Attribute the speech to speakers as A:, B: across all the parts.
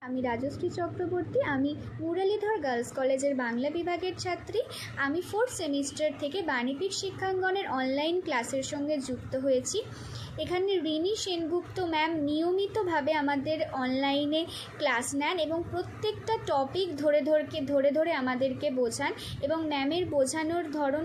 A: আমি রাজশ্রী চক্রবর্তী। আমি মুরালীধর গার্লস কলেজের বাংলা বিভাগের ছাত্রী। আমি 4th সেমিস্টার থেকে বাণীপীঠ শিক্ষাঙ্গনের অনলাইন ক্লাসের সঙ্গে যুক্ত হয়েছি। এখানে রিনি সেনগুপ্ত ম্যাম নিয়মিতভাবে আমাদের অনলাইনে ক্লাস নেন এবং প্রত্যেকটা টপিক ধরে ধরে আমাদেরকে বোঝান এবং ম্যামের বোঝানোর ধরন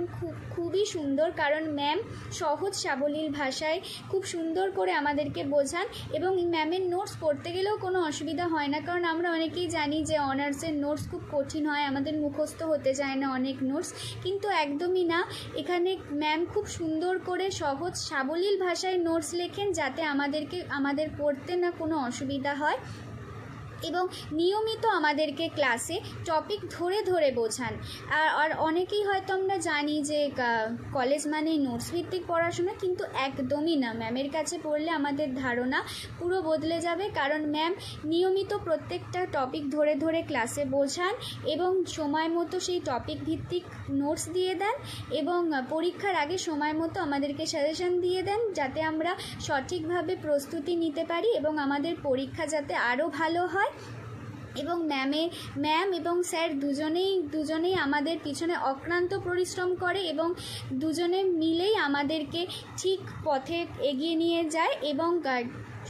A: খুবই সুন্দর, কারণ ম্যাম সহজ সাবলীল ভাষায় খুব সুন্দর করে আমাদেরকে বোঝান এবং ম্যামের নোটস পড়তে গেলেও কোনো অসুবিধা হয় না, কারণ আমরা অনেকেই জানি যে অনার্সের নোটস খুব কঠিন হয়, আমাদের মুখস্থ হতে চায় না অনেক নোটস, কিন্তু একদমই না। এখানে ম্যাম খুব সুন্দর করে সহজ সাবলীল ভাষায় নোটস লেখেন যাতে আমাদের পড়তে না কোনো অসুবিধা হয় এবং নিয়মিত আমাদেরকে ক্লাসে টপিক ধরে ধরে বোঝান। আর অনেকেই হয়তো আমরা জানি যে কলেজ মানেই নোটস ভিত্তিক পড়াশোনা, কিন্তু একদমই না। ম্যামের কাছে পড়লে আমাদের ধারণা পুরো বদলে যাবে, কারণ ম্যাম নিয়মিত প্রত্যেকটা টপিক ধরে ধরে ক্লাসে বোঝান এবং সময় মতো সেই টপিক ভিত্তিক নোটস দিয়ে দেন এবং পরীক্ষার আগে সময় মতো আমাদেরকে সাজেশন দিয়ে দেন যাতে আমরা সঠিকভাবে প্রস্তুতি নিতে পারি এবং আমাদের পরীক্ষা যাতে আরও ভালো হয়। এবং ম্যাম এবং স্যার দুজনেই আমাদের পিছনে অক্লান্ত পরিশ্রম করে এবং দুজনে মিলেই আমাদেরকে ঠিক পথে এগিয়ে নিয়ে যায় এবং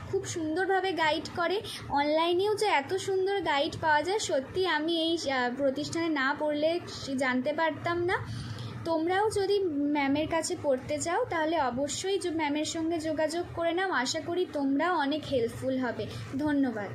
A: খুব সুন্দরভাবে গাইড করে। অনলাইনেও যে এত সুন্দর গাইড পাওয়া যায়, সত্যি আমি এই প্রতিষ্ঠানে না পড়লে জানতে পারতাম না। তোমরাও যদি ম্যামের কাছে পড়তে চাও তাহলে অবশ্যই ম্যামের সঙ্গে যোগাযোগ করে নাও। আশা করি তোমরাও অনেক হেল্পফুল হবে। ধন্যবাদ।